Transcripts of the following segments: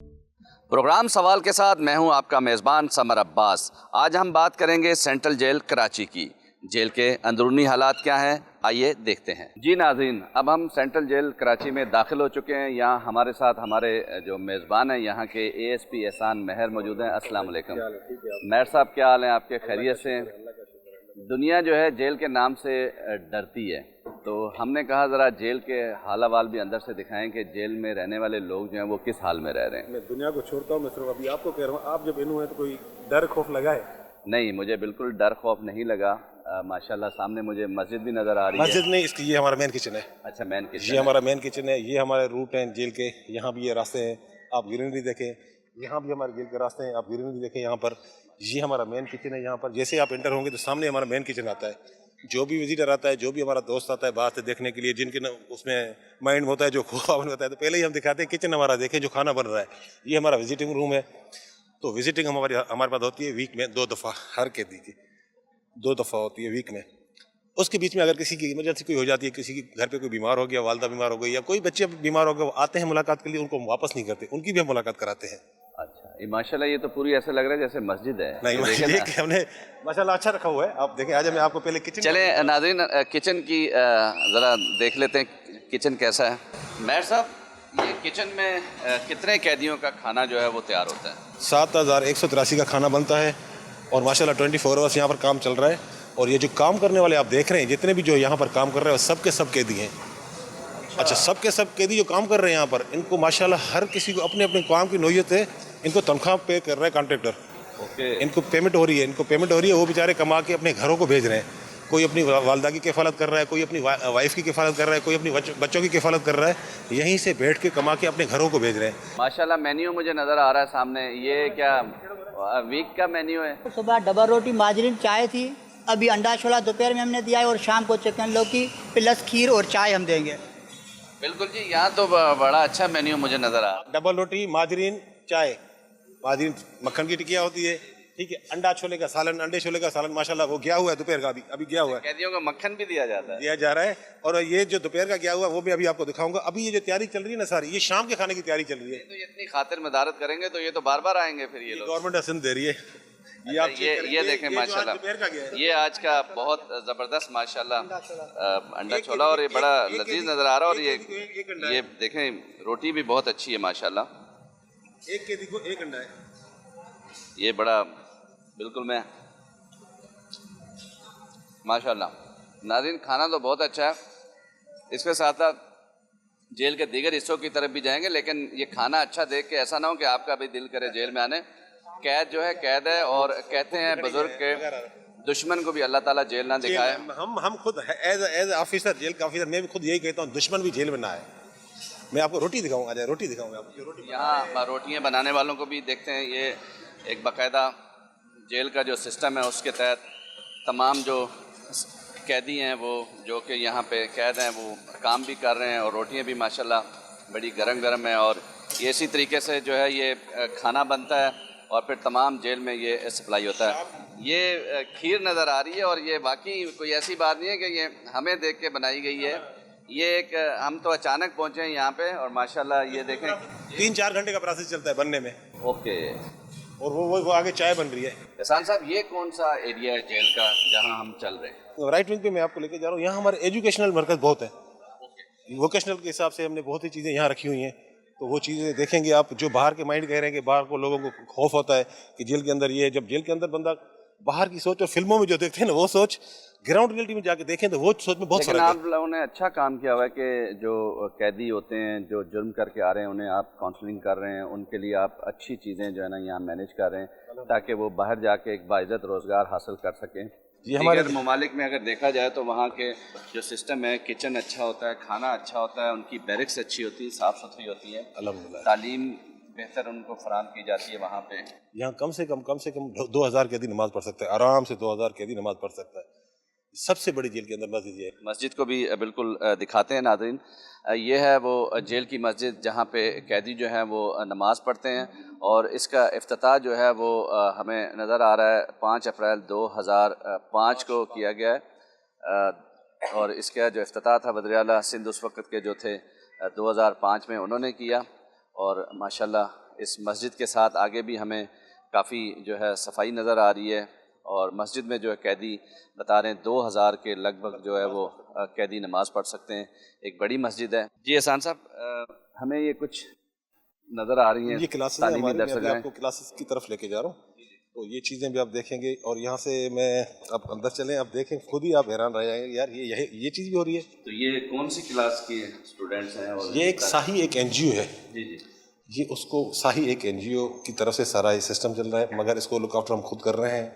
Programme सवाल के साथ मैं हूं आपका मेज़बान समर अब्बास। आज हम बात करेंगे सेंट्रल जेल कराची की। जेल के अंदरूनी हालात क्या हैं, आइए देखते हैं। जी नाज़रीन, अब हम सेंट्रल जेल कराची में दाखिल हो चुके हैं। यहाँ हमारे साथ हमारे जो मेज़बान हैं यहाँ के ASP एहसान महर मौजूद हैं। अस्सलाम वालेकुम महर साहब, क्या हाल हैं आपके? खैरियत से हैं? दुनिया जो है जेल के नाम से डरती है, तो हमने कहा ज़रा जेल के हाल अहवाल भी अंदर से दिखाएं कि जेल में रहने वाले लोग जो हैं वो किस हाल में रह रहे हैं। मैं दुनिया को छोड़ता हूँ, मैं सिर्फ अभी आपको कह रहा हूँ, आप जब इन्हू हैं तो कोई डर खौफ लगा है? नहीं, मुझे बिल्कुल डर खौफ नहीं लगा। माशाल्लाह सामने मुझे मस्जिद भी नज़र आ रही है। मस्जिद नहीं, इसकी ये हमारा मेन किचन है। अच्छा, मेन किचन। ये हमारा मेन किचन है, ये हमारे रूट हैं जेल के। यहाँ भी ये रास्ते हैं, आप ग्रीनरी देखें। यहाँ भी हमारे जेल के रास्ते हैं, आप ग्रीनरी देखें। यहाँ पर ये हमारा मेन किचन है। यहाँ पर जैसे आप एंटर होंगे तो सामने हमारा मेन किचन आता है। जो भी विजिटर आता है, जो भी हमारा दोस्त आता है बाहर से देखने के लिए, जिनके उसमें माइंड होता है जो खोफावन होता है, तो पहले ही हम दिखाते हैं किचन हमारा देखें जो खाना बन रहा है। ये हमारा विजिटिंग रूम है। तो विजिटिंग हमारे पास होती है वीक में 2 दफ़ा, हर कैदी की 2 दफ़ा होती है वीक में। उसके बीच में अगर किसी की इमरजेंसी कोई हो जाती है, किसी के घर पे कोई बीमार हो गया, वालदा बीमार हो गई या कोई बच्चे बीमार हो गए, वो आते हैं मुलाकात के लिए, उनको हम वापस नहीं करते, उनकी भी हम मुलाकात कराते हैं। अच्छा, ये माशाल्लाह, ये तो पूरी ऐसे लग रहा है जैसे मस्जिद है। नहीं, ये कि हमने माशाल्लाह अच्छा रखा हुआ है। आप देखें, आज मैं आपको पहले किचन चले नाज़रीन, किचन की ज़रा देख लेते हैं किचन कैसा है। महर साहब, ये किचन में कितने कैदियों का खाना जो है वो तैयार होता है? 7183 का खाना बनता है और माशाल्लाह 24 आवर्स यहाँ पर काम चल रहा है। और ये जो काम करने वाले आप देख रहे हैं, जितने भी जो यहाँ पर काम कर रहे हैं वो सब के सब कैदी हैं। अच्छा, सब के सब कैदी जो काम कर रहे हैं यहाँ पर, इनको माशाल्लाह हर किसी को अपने अपने काम की नौयत है। इनको तनख्वाह पे कर रहा है कॉन्ट्रैक्टर। ओके। इनको पेमेंट हो रही है, वो बेचारे कमा के अपने घरों को भेज रहे हैं। कोई अपनी वालदा की किफ़ालत कर रहा है, कोई अपनी वाइफ की किफ़ालत कर रहा है, कोई अपनी बच्चों की किफ़ालत कर रहा है। यहीं से बैठ के कमा के अपने घरों को भेज रहे हैं। माशाल्लाह, मेन्यू मुझे नज़र आ रहा है सामने। ये क्या वीक का मेन्यू है? सुबह डबल रोटी माजरीन चाय थी, अभी अंडा छोला दोपहर में हमने दिया है, और शाम को चिकन लौकी प्लस खीर और चाय हम देंगे। बिल्कुल जी, यहाँ तो बड़ा अच्छा मेन्यू मुझे नज़र आ रहा है। डबल रोटी, माजरीन चाय, माजरीन मक्खन की टिकिया होती है, ठीक है, अंडा छोले का सालन, अंडे छोले का सालन, माशाल्लाह वो गया हुआ है दोपहर का, अभी गया हुआ है। कैदियों को मक्खन भी दिया जाता है? दिया जा रहा है। और ये जो दोपहर का गया हुआ है वो भी अभी आपको दिखाऊंगा। अभी ये जो तैयारी चल रही है ना सारी, ये शाम के खाने की तैयारी चल रही है। तो ये इतनी खातिर मदारत करेंगे तो ये तो बार बार आएंगे फिर ये लोग। गवर्नमेंट हसन दे रही है। ये आप ये देखें माशाल्लाह, ये आज का बहुत ज़बरदस्त माशाल्लाह अंडा छोला, और ये बड़ा लजीज नज़र आ रहा है। और ये देखें, रोटी भी बहुत अच्छी है माशाल्लाह। एक कैदी को 1 अंडा है। ये बड़ा बिल्कुल मैं माशाल्लाह। नाज़रीन, खाना तो बहुत अच्छा है। इसके साथ साथ जेल के दीगर हिस्सों की तरफ भी जाएंगे, लेकिन ये खाना अच्छा देख के ऐसा ना हो कि आपका भी दिल करे जेल में आने। कैद जो है कैद है, और कहते हैं बुजुर्ग के दुश्मन को भी अल्लाह ताला जेल ना दिखाए। हम खुद एज ऑफिसर, जेल का ऑफिसर, मैं भी खुद यही कहता हूँ, दुश्मन भी जेल में ना आए। मैं आपको रोटी दिखाऊंगा, आज रोटी दिखाऊंगा आपको। यहाँ रोटियाँ बनाने वालों को भी देखते हैं। ये एक बाकायदा जेल का जो सिस्टम है उसके तहत तमाम जो कैदी हैं वो जो कि यहाँ पे कैद हैं वो काम भी कर रहे हैं, और रोटियाँ भी माशाल्लाह बड़ी गरम गरम है। और ये इसी तरीके से जो है ये खाना बनता है और फिर तमाम जेल में ये सप्लाई होता है। ये खीर नज़र आ रही है, और ये वाकई कोई ऐसी बात नहीं है कि ये हमें देख के बनाई गई है। ये एक हम तो अचानक पहुँचे हैं यहाँ पे, और माशाल्लाह ये देखें 3-4 घंटे का प्रोसेस चलता है बनने में। ओके। और वो आगे चाय बन रही है। एहसान साहब, ये कौन सा एरिया है जेल का जहाँ हम चल रहे हैं? राइट विंग पे मैं आपको लेके जा रहा हूँ। यहाँ हमारे एजुकेशनल मरकज़ बहुत है। वोकेशनल के हिसाब से हमने बहुत ही चीज़ें यहाँ रखी हुई हैं। तो वो चीज़ें देखेंगे आप। जो बाहर के माइंड कह रहे हैं कि बाहर को लोगों को खौफ होता है कि जेल के अंदर ये, जब जेल के अंदर बंदा बाहर की सोच और फिल्मों में जो देखते हैं ना वो सोच, ग्राउंड रियलिटी में जाके देखें तो वो सोच में बहुत फर्क है। आप लोगों ने अच्छा काम किया हुआ है कि जो कैदी होते हैं जो जुर्म करके आ रहे हैं उन्हें आप काउंसलिंग कर रहे हैं, उनके लिए आप अच्छी चीज़ें जो है ना यहाँ मैनेज कर रहे हैं ताकि वो बाहर जाके एक बाइज़्ज़त रोज़गार हासिल कर सकें। जी, हमारे ममालिक में अगर देखा जाए तो वहाँ के जो सिस्टम है, किचन अच्छा होता है, खाना अच्छा होता है, उनकी बैरिक्स अच्छी होती है, साफ़ सुथरी होती है, अल्हम्दुलिल्लाह तालीम बेहतर उनको फराहम की जाती है वहाँ पे। यहाँ कम से कम 2000 कैदी नमाज़ पढ़ सकता है, आराम से 2000 कैदी नमाज़ पढ़ सकता है। सबसे बड़ी जेल के अंदर मस्जिद है। मस्जिद को भी बिल्कुल दिखाते हैं नाज़रीन। ये है वो जेल की मस्जिद जहाँ पे कैदी जो हैं वो नमाज़ पढ़ते हैं, और इसका इफ्तिताह जो है वो हमें नज़र आ रहा है 5 अप्रैल 2005 को किया गया है। और इसका जो इफ्तिताह था वज़ीर-ए-आला सिंध उस वक़्त के जो थे 2005 में उन्होंने किया, और माशाल्लाह اس مسجد کے ساتھ آگے بھی ہمیں کافی جو ہے صفائی نظر آ رہی ہے، اور مسجد میں جو ہے قیدی بتا رہے ہیں 2000 کے لگ بھگ جو ہے وہ قیدی نماز پڑھ سکتے ہیں، ایک بڑی مسجد ہے۔ جی احسان صاحب، ہمیں یہ کچھ نظر آ رہی ہیں یہ کلاسز ہیں تعلیمی ہمارے، میں ابھی درسگاہیں۔ آپ کو کلاسز کی طرف لے کے جا رہا ہوں، تو یہ چیزیں بھی آپ دیکھیں گے، اور یہاں سے میں آپ اندر چلیں، آپ دیکھیں خود ہی آپ حیران رہ جائیں گے، یار یہ چیز بھی ہو رہی ہے۔ تو یہ کون سی کلاس کی اسٹوڈنٹس ہیں؟ اور یہ ایک ساہی ایک این جی او ہے، جی جی یہ اس کو ساہی ایک این جی او کی طرف سے سارا یہ سسٹم چل رہا ہے، مگر اس کو لک آفٹر ہم خود کر رہے ہیں۔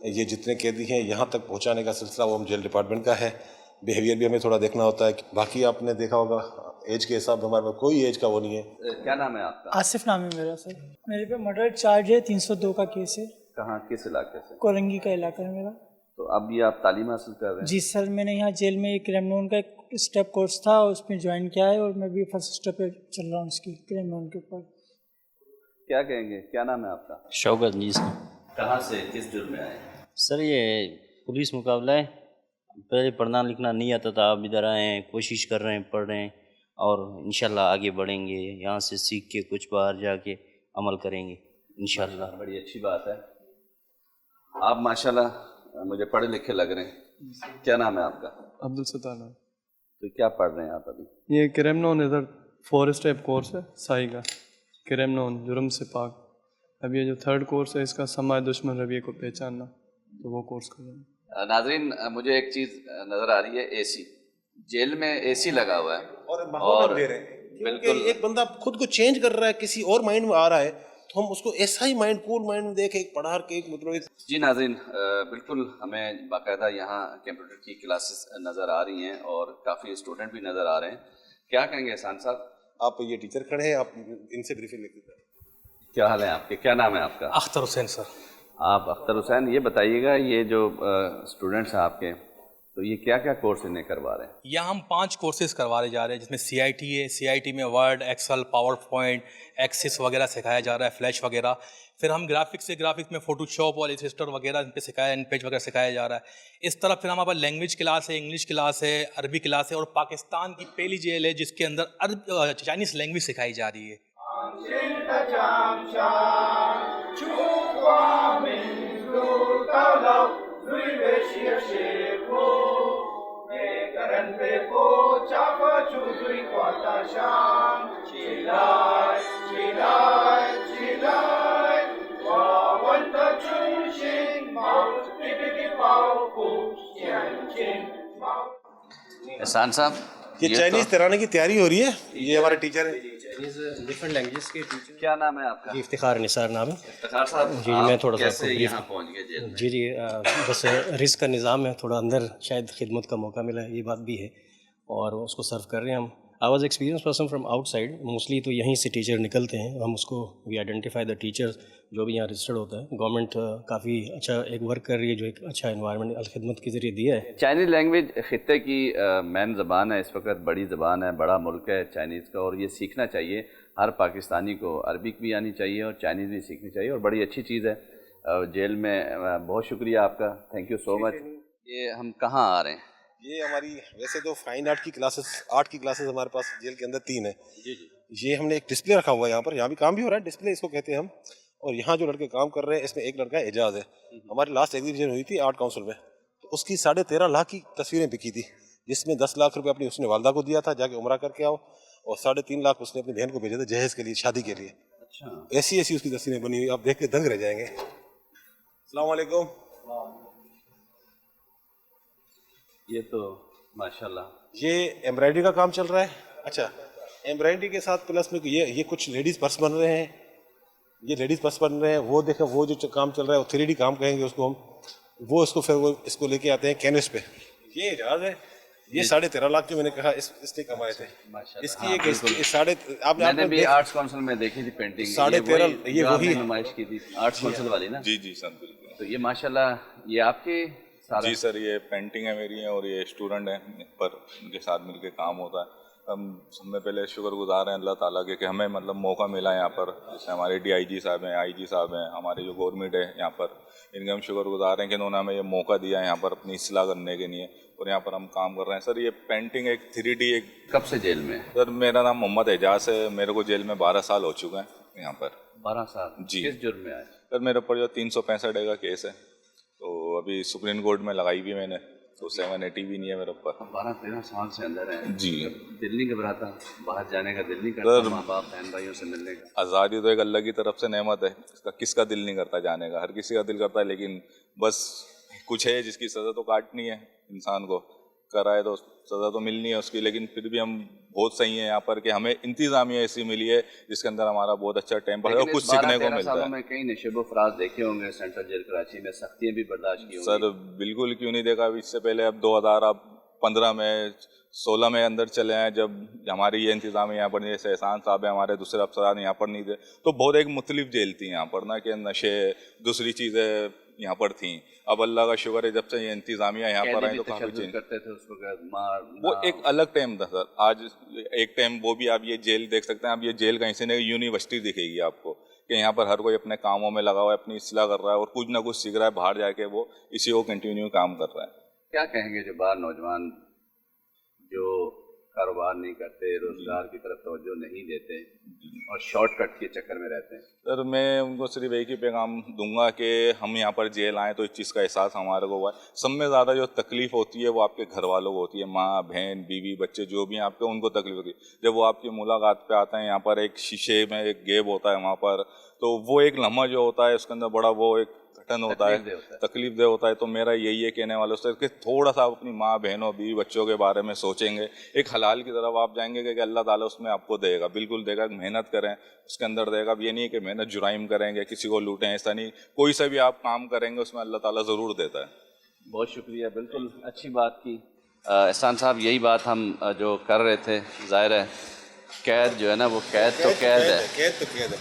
یہ جتنے قیدی ہیں یہاں تک پہنچانے کا سلسلہ وہ ہم جیل ڈپارٹمنٹ کا ہے، بیہیویئر بھی ہمیں تھوڑا دیکھنا ہوتا ہے۔ باقی آپ نے دیکھا ہوگا ایج کے حساب ہمارے میں کوئی ایج کا وہ نہیں ہے۔ کیا نام ہے آپ کا؟ آصف نام ہے میرا سر، میرے پہ مرڈر چارج ہے، 302 کا کیس ہے، کہاں، کس علاقے سے؟ کولنگی کا علاقہ ہے میرا۔ تو اب یہ آپ تعلیم حاصل کر رہے ہیں؟ جی سر، میں نے یہاں جیل میں ایک کریم کا ایک اسٹیپ کورس تھا، اس میں جوائن کیا ہے، اور میں بھی فرسٹ اسٹیپ پہ چل رہا ہوں اس کی کریم کے اوپر۔ کیا کہیں گے، کیا نام ہے آپ کا؟ شوکت جی سر۔ کہاں سے، کس جرم میں آئے؟ سر یہ پولیس مقابلہ ہے، پہلے پڑھنا لکھنا نہیں آتا تھا، اب ادھر آئے ہیں، کوشش کر رہے ہیں، پڑھ رہے ہیں، اور انشاءاللہ آگے بڑھیں گے، یہاں سے سیکھ کے کچھ باہر جا کے عمل کریں گے انشاءاللہ۔ بڑی اچھی بات ہے، آپ ماشاءاللہ مجھے پڑھے لکھے لگ رہے ہیں۔ کیا نام ہے آپ کا؟ عبدالستار نام۔ تو کیا پڑھ رہے ہیں آپ ابھی؟ یہ کریم نون ادھر 4 اسٹیپ کورس ہے سائی کا، کریم نون جرم سے پاک۔ اب یہ جو 3rd کورس ہے اس کا سماع دشمن رویے کو پہچاننا، تو وہ کورس کر رہے ہیں۔ ناظرین، مجھے ایک چیز نظر آ رہی ہے، اے سی، جیل میں اے سی لگا ہوا ہے، اور ماحول دے رہے ہیں، بالکل ایک بندہ خود کو چینج کر رہا ہے، کسی اور مائنڈ میں آ رہا ہے، تو ہم اس کو ایسا ہی مائنڈ، کول مائنڈ میں دیکھ ایک پڑھا کے ایک مطلب۔ جی ناظرین، بالکل ہمیں باقاعدہ یہاں کمپیوٹر کی کلاسز نظر آ رہی ہیں، اور کافی اسٹوڈنٹ بھی نظر آ رہے ہیں۔ کیا کہیں گے احسان صاحب؟ آپ یہ ٹیچر کھڑے ہیں، آپ ان سے بریفنگ لے کے۔ کیا حال ہے آپ کے، کیا نام ہے آپ کا؟ اختر حسین سر۔ آپ اختر حسین، یہ بتائیے گا یہ جو اسٹوڈنٹس ہیں آپ کے، تو یہ کیا کیا کورس انہیں کروا رہے ہیں؟ یہاں ہم 5 کورسز کروانے جا رہے ہیں، جس میں سی آئی ٹی ہے، سی آئی ٹی میں Word, Excel, PowerPoint, Access وغیرہ سکھایا جا رہا ہے، فلیش وغیرہ۔ پھر ہم گرافکس میں فوٹو شاپ اور السٹریٹر وغیرہ ان پہ سکھایا، ان پیج وغیرہ سکھایا جا رہا ہے۔ اس طرح پھر ہمارے پاس لینگویج کلاس ہے، انگلش کلاس ہے، عربی کلاس ہے، اور پاکستان کی پہلی جیل ہے جس کے اندر چائنیز لینگویج سکھائی جا رہی ہے۔ احسان صاحب، یہ چائنیز ترانے کی تیاری ہو رہی ہے، یہ ہمارے ٹیچر ہیں۔ ڈفرینٹ لینگویجز کے ٹیچر۔ کیا نام ہے آپ کا؟ جی افتخار نثار نام ہے۔ افتخار صاحب، جی میں تھوڑا سا کیسے یہاں پہنچ گئے جیل میں؟ جی بس رزق کا نظام ہے، تھوڑا اندر شاید خدمت کا موقع ملا ہے، یہ بات بھی ہے، اور اس کو سرو کر رہے ہیں ہم۔ I was experience person from out side, mostly تو یہیں سے ٹیچر نکلتے ہیں، ہم اس کو وی آئیڈینٹیفائی دا ٹیچر جو بھی یہاں رجسٹرڈ ہوتا ہے۔ گورنمنٹ کافی اچھا ایک ورک کر رہی ہے، جو ایک اچھا انوائرمنٹ الخدمت کے ذریعے دیا ہے۔ چائنیز لینگویج خطے کی مین زبان ہے، اس وقت بڑی زبان ہے، بڑا ملک ہے چائنیز کا، اور یہ سیکھنا چاہیے ہر پاکستانی کو۔ عربک بھی آنی چاہیے اور چائنیز بھی سیکھنی چاہیے، اور بڑی اچھی چیز ہے۔ جیل میں بہت شکریہ آپ کا، تھینک یو سو مچ۔ یہ ہم کہاں آ رہے ہیں؟ یہ ہماری ویسے تو فائن آرٹ کی کلاسز، آرٹ کی کلاسز ہمارے پاس جیل کے اندر 3 ہیں۔ یہ ہم نے ایک ڈسپلے رکھا ہوا ہے یہاں پر، یہاں بھی کام بھی ہو رہا ہے، ڈسپلے اس کو کہتے ہیں ہم۔ اور یہاں جو لڑکے کام کر رہے ہیں اس میں ایک لڑکا اعجاز ہے، ہماری لاسٹ ایگزیبیشن ہوئی تھی آرٹ کاؤنسل میں، تو اس کی 13.5 لاکھ کی تصویریں بکی تھی، جس میں 10 لاکھ روپے اپنی اس نے والدہ کو دیا تھا جا کے عمرہ کر کے آؤ، اور 3.5 لاکھ اس نے اپنی بہن کو بھیجا تھا جہیز کے لیے، شادی کے لیے۔ اچھا، ایسی ایسی اس کی تصویریں بنی ہوئی، آپ دیکھ کے دنگ رہ جائیں گے۔ السلام علیکم۔ یہ تو ماشاءاللہ یہ ایمبرائڈری کا کام چل رہا ہے۔ اچھا، ایمبرائڈری کے ساتھ پلس میں یہ کچھ لیڈیز پرس بن رہے ہیں، یہ لیڈیز پرس بن رہے ہیں۔ وہ دیکھیں، وہ جو کام چل رہا ہے وہ 3D کام کہیں گے اس کو ہم، وہ اس کو پھر وہ اس کو لے کے آتے ہیں کینوس پہ۔ یہ اعجاز ہے، یہ 13.5 لاکھ جو میں نے کہا اس نے کمائے تھے۔ اس کی ایک آپ میں نے بھی آرٹس کونسل میں دیکھی تھی پینٹنگ، 13.5 یہ وہی نمائش کی تھی آرٹس کونسل والی نا؟ جی سر بالکل۔ تو یہ ماشاءاللہ یہ آپ کی جی سر، یہ پینٹنگ ہے میری ہیں، اور یہ اسٹوڈنٹ ہیں پر ان کے ساتھ مل کے کام ہوتا ہے۔ ہم سب میں پہلے شکر گزار ہیں اللہ تعالیٰ کے کہ ہمیں مطلب موقع ملا یہاں پر، جیسے ہمارے DIG صاحب ہیں، IG صاحب ہیں، ہمارے جو گورنمنٹ ہے یہاں پر، ان کے ہم شکر گزار ہیں کہ انہوں نے ہمیں یہ موقع دیا ہے یہاں پر اپنی اصلاح کرنے کے لیے، اور یہاں پر ہم کام کر رہے ہیں۔ سر یہ پینٹنگ ایک 3D ایک، کب سے جیل میں؟ سر میرا نام محمد اعجاز ہے، میرے کو جیل میں 12 سال ہو چکے ہیں یہاں پر۔ 12 साल जी। किस जुर्म में आए? सर मेरे ऊपर जो 365 का केस है, तो अभी सुप्रीम कोर्ट में लगाई भी मैंने, तो 780 भी नहीं है मेरे ऊपर। 12-13 साल से अंदर है जी। दिल नहीं घबराता, बाहर जाने का दिल नहीं करता, सर, माँ बाप बहन भाइयों से मिलने का? आज़ादी तो एक अल्लाह की तरफ से नेमत है, इसका किसका दिल नहीं करता जाने का, हर किसी का दिल करता है, लेकिन बस कुछ है जिसकी सज़ा तो काटनी है इंसान को, कराए तो सज़ा तो मिलनी है उसकी, लेकिन फिर भी हम बहुत सही हैं यहाँ पर कि हमें इंतज़ामिया ऐसी मिली है जिसके अंदर हमारा बहुत अच्छा टेम्पर है और कुछ सीखने को मिलता है। में कई नशेब फराज देखे होंगे सेंट्रल जेल कराची में, सख्तियाँ भी बर्दाश्त की होंगी। सर बिल्कुल क्यों नहीं देखा, इससे पहले अब 2015 में 16 में अंदर चले हैं, जब हमारी ये इंतज़ाम यहाँ पर नहीं, जैसे एहसान साहब है हमारे दूसरे अफसरान यहाँ पर नहीं थे, तो बहुत एक मुख्तलिफ जेल थी यहाँ पर ना, कि नशे दूसरी चीज़ें यहाँ पर थी। अब अल्लाह का शुक्र है जब से ये इंतज़ामिया यहाँ पर आई तो काफ़ी चेंज करते थे उस वक्त, मार वो एक अलग टाइम था सर। आज एक टाइम वो भी, आप ये जेल देख सकते हैं, आप ये जेल कहीं से नहीं यूनिवर्सिटी दिखेगी आपको, कि यहाँ पर हर कोई अपने कामों में लगा हुआ है, अपनी इस्लाह कर रहा है और कुछ ना कुछ सीख रहा है, बाहर जाके वो इसी को कंटिन्यू काम कर रहा है। क्या कहेंगे जो बाहर नौजवान जो कारोबार नहीं करते, रोजगार की तरफ तवज्जो नहीं देते और शॉर्टकट के चक्कर में रहते हैं? सर मैं उनको सिर्फ एक ही पैगाम दूंगा कि हम यहाँ पर जेल आए तो इस चीज़ का एहसास हमारे को हुआ है। सब में ज़्यादा जो तकलीफ़ होती है वो आपके घर वालों को होती है, माँ बहन बीवी बच्चे जो भी हैं आपके, उनको तकलीफ होती है। जब वो आपकी मुलाकात पे आते हैं, यहाँ पर एक शीशे में एक गेब होता है वहाँ पर, तो वो एक लम्हा जो होता है उसके अंदर बड़ा वो एक घटन होता है, तकलीफ दे होता है। तो मेरा यही है कहने वालों से कि थोड़ा सा अपनी माँ बहनों बीवी बच्चों के बारे में सोचेंगे, एक हलाल की तरफ आप जाएंगे कि अल्लाह ताला उसमें आपको देगा, बिल्कुल देगा। मेहनत करें उसके अंदर देगा। अब ये नहीं है कि मेहनत जुराइम करेंगे, किसी को लूटें, ऐसा नहीं, कोई सा भी आप काम करेंगे उसमें अल्लाह ताला ज़रूर देता है। बहुत शुक्रिया, बिल्कुल अच्छी बात की एहसान साहब। यही बात हम जो कर रहे थे, ज़ाहिर है कैद जो है ना वो कैद तो कैद है, कैद तो कैद है।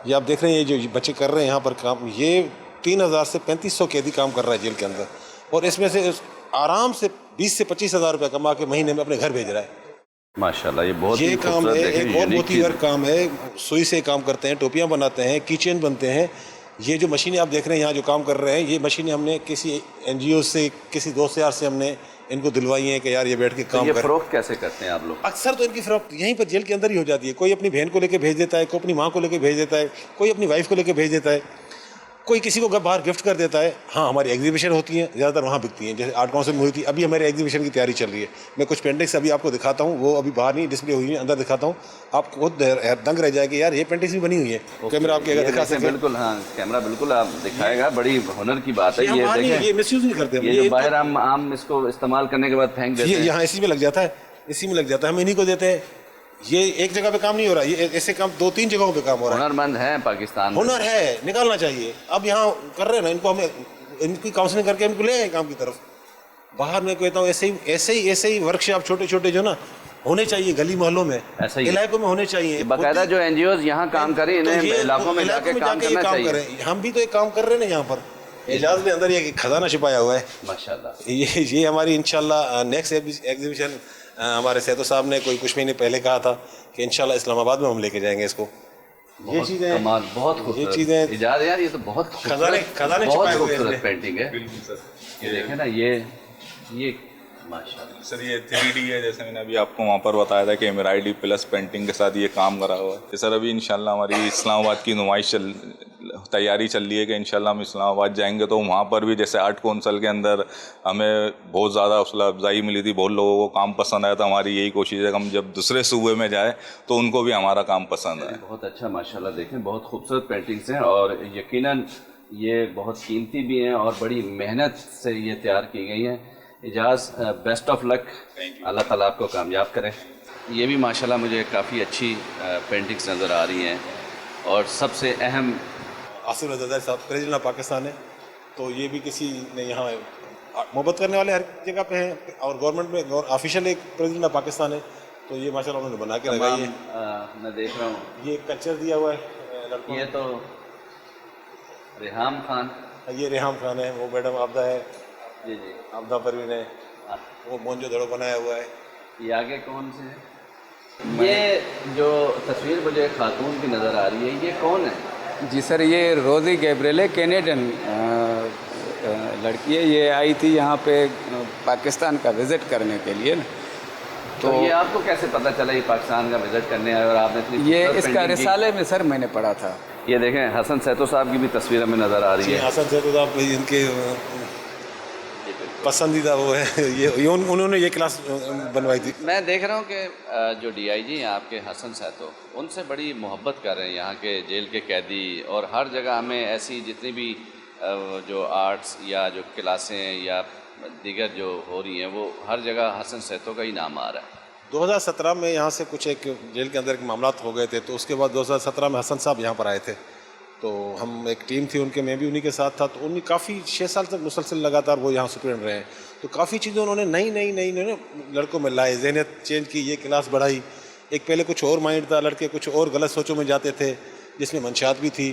ये आप देख रहे हैं, ये जो बच्चे कर रहे हैं यहाँ पर काम, ये 3000 से 3500 कैदी काम कर रहा है जेल के अंदर, और इसमें से आराम से 20 से 25 हज़ार रुपये कमा के महीने में अपने घर भेज रहा है। माशाल्लाह, ये बहुत ये काम है, एक और मोती वर्क काम है, सुई से काम करते हैं, टोपियाँ बनाते हैं, किचन बनते हैं। ये जो मशीनें आप देख रहे हैं यहाँ जो काम कर रहे हैं, ये मशीनें हमने किसी NGO से, किसी दोस्त यार से हमने इनको दिलवाई हैं कि यार ये बैठ के काम कर। फरोख्त कैसे करते हैं आप लोग? अक्सर तो इनकी फरोख्त यहीं पर जेल के अंदर ही हो जाती है। कोई अपनी बहन को लेके भेज देता है, कोई अपनी माँ को लेके भेज देता है, कोई अपनी वाइफ को लेके भेज देता है, कोई किसी को बाहर गिफ्ट कर देता है। हाँ, हमारी एग्जीबिशन होती हैं, ज़्यादातर वहाँ बिकती हैं, जैसे आर्ट काउंसिल में हुई थी। अभी हमारी एग्जीबिशन की तैयारी चल रही है। मैं कुछ पेंटिंग्स अभी आपको दिखाता हूँ, वो अभी बाहर नहीं डिस्प्ले हुई है, अंदर दिखाता हूँ, आपको खुद दंग रह जाएगी यार, ये पेंटिंग्स भी बनी हुई है। कैमरा आपके अगर दिखा सकें। बिल्कुल, हाँ कैमरा बिल्कुल आप दिखाएगा, बड़ी हुनर की बात है। ये देखें, ये मिसयूज नहीं करते, ये जो बाहर आम इसको इस्तेमाल करने के बाद फेंक देते हैं, यहाँ इसी में लग जाता है, इसी में लग जाता है, हम इन्हीं को देते हैं। ये एक जगह पे काम नहीं हो रहा, ये ऐसे काम 2-3 जगहों पे काम हो रहा है। हुनरमंद है पाकिस्तान में, हुनर है, निकालना चाहिए। अब यहाँ कर रहे हैं ना, इनको हमें इनकी काउंसलिंग करके इनको ले आए काम की तरफ। बाहर मैं कहता हूँ ऐसे ही वर्कशॉप छोटे छोटे जो ना होने चाहिए, गली मोहल्लों में, इलाकों में होने चाहिए। बाकायदा जो NGOs यहाँ काम करें, इन्हें इलाकों में जाके काम करना चाहिए। हम भी तो एक काम कर रहे हैं ना यहाँ पर। एजाज में अंदर ये खजाना छिपाया हुआ है माशाल्लाह। ये हमारी इंशाल्लाह नेक्स्ट एग्जीबिशन हमारे सैयद साहब ने कोई कुछ महीने पहले कहा था कि इंशाल्लाह इस्लामाबाद में हम लेके जाएंगे इसको। ये चीज़ें कमाल, बहुत खूबसूरत, ये चीज़ें इजाज़ यार, ये तो बहुत खजाने बहुत खूबसूरत पेंटिंग है। ये देखें ना, ये माशाल्लाह सर, ये 3D है, जैसे मैंने अभी आपको वहाँ पर बताया था कि एमराइडी प्लस पेंटिंग के साथ ये काम करा हुआ है। सर अभी इंशाल्लाह हमारी इस्लामाबाद की नुमाइश तैयारी चल रही है कि इंशाल्लाह हम इस्लामाबाद जाएंगे तो वहाँ पर भी जैसे आर्ट काउंसिल के अंदर हमें बहुत ज़्यादा हौसला अफजाई मिली थी, बहुत लोगों को काम पसंद आया था। हमारी यही कोशिश है कि हम जब दूसरे सूबे में जाए तो उनको भी हमारा काम पसंद आए। बहुत अच्छा, माशाल्लाह। देखें बहुत खूबसूरत पेंटिंग्स हैं और यकीनन ये बहुत कीमती भी हैं और बड़ी मेहनत से ये तैयार की गई हैं। इजाज़, बेस्ट ऑफ लक, अल्लाह ताला आपको कामयाब करे। ये भी माशाल्लाह मुझे काफ़ी अच्छी पेंटिंग्स नज़र आ रही हैं और सबसे अहम आसिफ रज़ा साहब प्रेसिडेंट ऑफ पाकिस्तान है, तो ये भी किसी ने यहाँ मोहब्बत करने वाले हर जगह पे हैं और गवर्नमेंट में ऑफिशियल एक प्रेसिडेंट ऑफ पाकिस्तान है, तो ये माशाल्लाह उन्होंने बना के लगाई है। मैं देख रहा हूँ, ये एक कल्चर दिया हुआ है। ये तो रेहाम खान, ये रेहाम खान है, वो मैडम आबदा है, जी जी आबदा परवीन है, वो मोंजो दड़ो बनाया हुआ है। ये आगे कौन से है? ये जो तस्वीर मुझे खातून की नज़र आ रही है, ये कौन है? जी सर, ये रोज़ी गैब्रिएल है, कैनेडियन लड़की है। ये आई थी यहाँ पे पाकिस्तान का विज़िट करने के लिए ना, तो ये आपको कैसे पता चला ये पाकिस्तान का विज़िट करने आया और आपने ये इसका रिसाले में सर मैंने पढ़ा था। یہ دیکھیں حسن سیتو صاحب کی بھی تصویر ہمیں نظر آ رہی ہے. حسن سیتو صاحب ان کے پسندیدہ وہ ہے، یہ انہوں نے یہ کلاس بنوائی تھی. میں دیکھ رہا ہوں کہ جو ڈی آئی جی ہیں آپ کے حسن سیتو، ان سے بڑی محبت کر رہے ہیں یہاں کے جیل کے قیدی، اور ہر جگہ ہمیں ایسی جتنی بھی جو آرٹس یا جو کلاسیں یا دیگر جو ہو رہی ہیں وہ ہر جگہ حسن سیتو کا ہی نام آ رہا ہے. 2017 میں یہاں سے کچھ ایک جیل کے اندر کے معاملات ہو گئے تھے، تو اس کے بعد 2017 میں حسن صاحب یہاں پر آئے تھے، تو ہم ایک ٹیم تھی ان کے، میں بھی انہی کے ساتھ تھا. تو انہیں کافی 6 سال تک مسلسل لگاتار وہ یہاں اسٹوڈنٹ رہے ہیں، تو کافی چیزیں انہوں نے نئی لڑکوں میں لائے، ذہنیت چینج کی، یہ کلاس بڑھائی. ایک پہلے کچھ اور مائنڈ تھا، لڑکے کچھ اور غلط سوچوں میں جاتے تھے جس میں منشیات بھی تھی،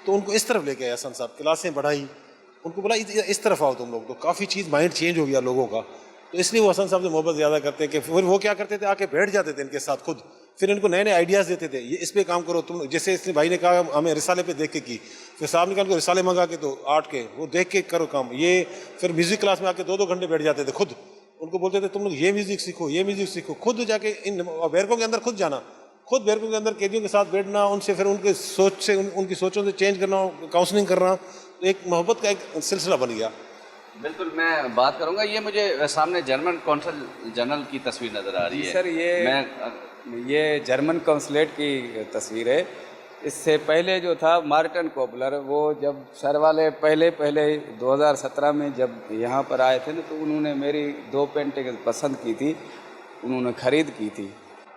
تو ان کو اس طرف لے کے آئے حسن صاحب، کلاسیں بڑھائی، ان کو بولا اس طرف آؤ تم لوگ. تو کافی چیز مائنڈ چینج ہو گیا لوگوں کا، تو اس لیے وہ حسن صاحب سے محبت زیادہ کرتے ہیں کہ پھر وہ کیا کرتے تھے، آ کے بیٹھ جاتے تھے ان کے ساتھ خود، پھر ان کو نئے آئیڈیاز دیتے تھے، یہ اس پہ کام کرو تم. جیسے اس نے بھائی نے کہا ہمیں رسالے پہ دیکھ کے کی، پھر صاحب نے کہا ان کو رسالے منگا کے تو آرٹ کے وہ دیکھ کے کرو کام. یہ پھر میوزک کلاس میں آ کے 2 گھنٹے بیٹھ جاتے تھے خود، ان کو بولتے تھے تم لوگ یہ میوزک سیکھو، یہ میوزک سیکھو، خود جا کے ان بیرکوں کے اندر خود جانا، خود بیرکوں کے اندر قیدیوں کے ساتھ بیٹھنا، ان سے پھر ان کے سوچ سے ان کی سوچوں سے چینج کرنا، کاؤنسلنگ کرنا، ایک محبت کا ایک سلسلہ بن گیا. بالکل میں بات کروں گا. یہ مجھے سامنے جرمن کونسل جنرل کی تصویر نظر آ رہی ہے. سر یہ جرمن کونسلیٹ کی تصویر ہے. اس سے پہلے جو تھا مارٹن کوپلر، وہ جب سر والے پہلے 2017 میں جب یہاں پر آئے تھے نا، تو انہوں نے میری 2 پینٹنگ پسند کی تھی، انہوں نے خرید کی تھی.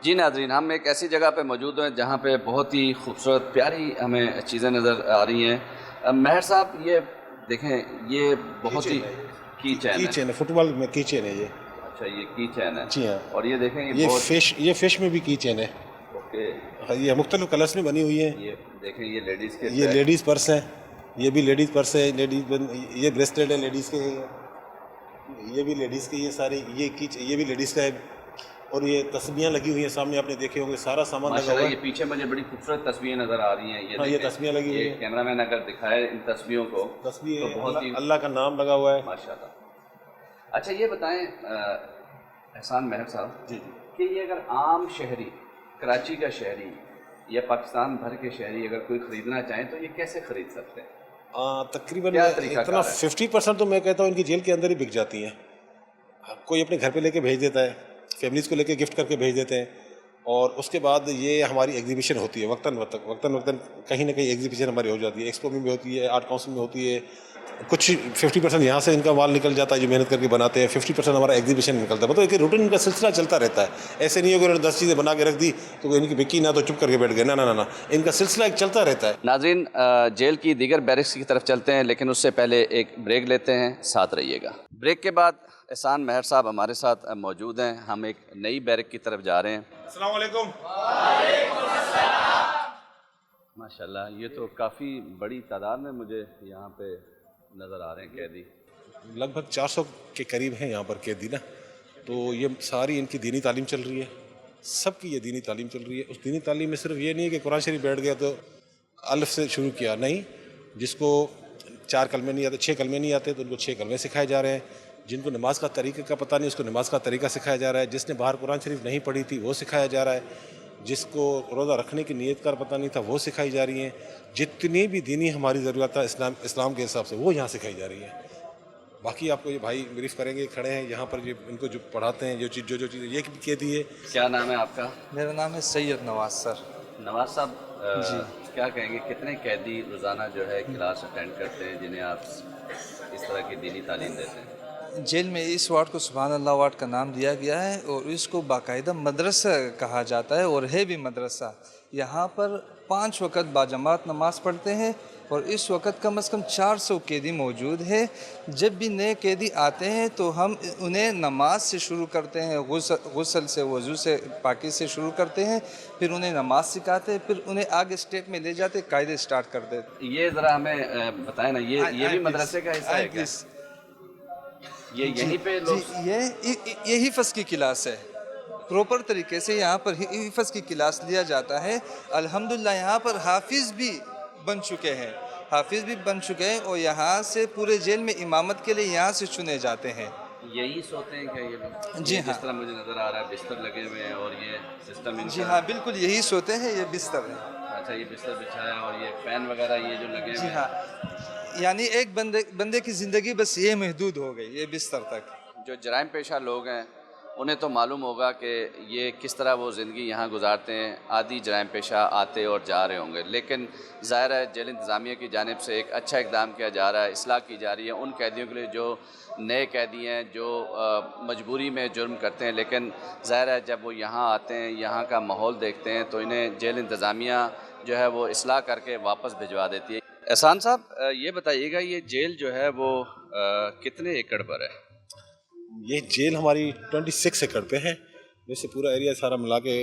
جی ناظرین، ہم ایک ایسی جگہ پہ موجود ہیں جہاں پہ بہت ہی خوبصورت پیاری ہمیں چیزیں نظر آ رہی ہیں. مہر صاحب یہ دیکھیں، یہ بہت ہی کی چین ہے، فٹ بال میں کی چین ہے یہ. اچھا، یہ کی چین ہے. جی ہاں. اور یہ دیکھیں یہ فش میں بھی کی چین ہے. اوکے. یہ مختلف کلرس میں بنی ہوئی ہے. یہ دیکھیں، یہ لیڈیز کے، یہ لیڈیز پرس ہے، یہ بھی لیڈیز پرس ہے. یہ بریسلیٹ ہے لیڈیز کے، یہ بھی لیڈیز کی، یہ ساری یہ بھی لیڈیز کا ہے. اور یہ تسبیحاں لگی ہوئی ہیں سامنے، آپ نے دیکھے ہوں گے، سارا سامان لگا ہوا ہے. یہ پیچھے مجھے بڑی خوبصورت تصویریں نظر آ رہی ہیں. یہ تصویریں لگی ہوئی ہیں. کیمرہ مین اگر دکھائے ان تصویروں کو، تصویر تو بہت ہی اللہ کا نام لگا ہوا ہے ماشاءاللہ. اچھا یہ بتائیں احسان مہر صاحب جی کہ یہ اگر عام شہری، کراچی کا شہری یا پاکستان بھر کے شہری اگر کوئی خریدنا چاہیں تو یہ کیسے خرید سکتے ہیں؟ تقریباً اتنا 50% تو میں کہتا ہوں ان کی جیل کے اندر ہی بک جاتی ہیں. کوئی اپنے گھر پہ لے کے بھیج دیتا ہے، فیملیز کو لے کے گفٹ کر کے بھیج دیتے ہیں. اور اس کے بعد یہ ہماری ایگزیبیشن ہوتی ہے وقتاً کہیں نہ کہیں ایگزیبیشن ہماری ہو جاتی ہے. ایکسپو میں بھی ہوتی ہے، آرٹ کاؤنسل میں ہوتی ہے. کچھ 50% یہاں سے ان کا مال نکل جاتا ہے جو محنت کر کے بناتے ہیں، 50% ہمارا ایگزیبیشن نکلتا ہے. مطلب ایک روٹین ان کا سلسلہ چلتا رہتا ہے. ایسے نہیں ہے کہ انہوں نے 10 چیزیں بنا کے رکھ دی تو ان کی بکی نہ تو چپ کر کے بیٹھ گئے، نہ ان کا سلسلہ ایک چلتا رہتا ہے. ناظرین، جیل کی دیگر بیرکس کی طرف چلتے ہیں، لیکن اس سے پہلے ایک بریک لیتے ہیں، ساتھ رہیے گا. بریک کے بعد احسان مہر صاحب ہمارے ساتھ موجود ہیں. ہم ایک نئی بیرک کی طرف جا رہے ہیں. السلام علیکم. ماشاءاللہ، یہ تو کافی بڑی تعداد میں مجھے یہاں پہ نظر آ رہے ہیں قیدی. لگ بھگ 400 کے قریب ہیں یہاں پر قیدی نا. تو یہ ساری ان کی دینی تعلیم چل رہی ہے، سب کی یہ دینی تعلیم چل رہی ہے. اس دینی تعلیم میں صرف یہ نہیں ہے کہ قرآن شریف بیٹھ گیا تو الف سے شروع کیا، نہیں. جس کو 4 کلمے نہیں آتے، 6 کلمے نہیں آتے تو ان کو 6 کلمے سکھائے جا رہے ہیں. جن کو نماز کا طریقہ کا پتہ نہیں اس کو نماز کا طریقہ سکھایا جا رہا ہے. جس نے باہر قرآن شریف نہیں پڑھی تھی وہ سکھایا جا رہا ہے. جس کو روزہ رکھنے کی نیت کا پتہ نہیں تھا وہ سکھائی جا رہی ہیں. جتنی بھی دینی ہماری ضرورت ہے اسلام کے حساب سے وہ یہاں سکھائی جا رہی ہیں. باقی آپ کو یہ بھائی بریف کریں گے، کھڑے ہیں یہاں پر، ان کو جو پڑھاتے ہیں جو چیزیں یہ قیدی ہے. کیا نام ہے آپ کا؟ میرا نام ہے سید نواز سر. نواز صاحب جی کیا کہیں گے، کتنے قیدی روزانہ جو ہے کلاس اٹینڈ کرتے ہیں جنہیں آپ اس طرح کی دینی تعلیم دیتے ہیں؟ جیل میں اس وارڈ کو سبحان اللہ وارڈ کا نام دیا گیا ہے اور اس کو باقاعدہ مدرسہ کہا جاتا ہے اور ہے بھی مدرسہ. یہاں پر 5 وقت باجماعت نماز پڑھتے ہیں اور اس وقت کم از کم 400 قیدی موجود ہے. جب بھی نئے قیدی آتے ہیں تو ہم انہیں نماز سے شروع کرتے ہیں، غسل سے، وضو سے، پاکی سے شروع کرتے ہیں، پھر انہیں نماز سکھاتے ہیں، پھر انہیں آگے اسٹیپ میں لے جاتے قاعدے اسٹارٹ کر دیتے. یہ ذرا ہمیں بتائیں نا، یہ بھی مدرسے کا حصہ ہے کیا؟ یہ یہیں پہ یہ حفظ کی کلاس ہے. پروپر طریقے سے یہاں پر حفظ کی کلاس لیا جاتا ہے. الحمدللہ یہاں پر حافظ بھی بن چکے ہیں اور یہاں سے پورے جیل میں امامت کے لیے یہاں سے چنے جاتے ہیں. یہی سوتے ہیں کیا یہ لوگ؟ جی ہاں، جس طرح مجھے نظر آ رہا ہے بستر لگے ہوئے ہیں اور یہ سسٹم. جی ہاں بالکل یہی سوتے ہیں، یہ بستر ہے. अच्छा, ये बिस्तर बिछाया और ये फैन वगैरह ये जो लगे जी हुए हैं। हाँ, यानी एक बंदे की ज़िंदगी बस ये महदूद हो गई, ये बिस्तर तक। जो जराइम पेशा लोग हैं उन्हें तो मालूम होगा कि ये किस तरह वो ज़िंदगी यहाँ गुजारते हैं, आदि जराइम पेशा आते और जा रहे होंगे, लेकिन ज़ाहिर है जेल इंतज़ामिया की जानिब से एक अच्छा इक़दाम किया जा रहा है, इस्लाह की जा रही है उन कैदियों के लिए जो नए कैदी हैं, जो मजबूरी में जुर्म करते हैं, लेकिन ज़ाहिर है जब वो यहाँ आते हैं, यहाँ का माहौल देखते हैं तो इन्हें जेल इंतज़ामिया जो है वो इस्लाह करके वापस भिजवा देती है। एहसान साहब, ये बताइएगा ये जेल जो है वो कितने एकड़ पर है? ये जेल हमारी 26 एकड़ पे है। वैसे पूरा एरिया सारा मिला के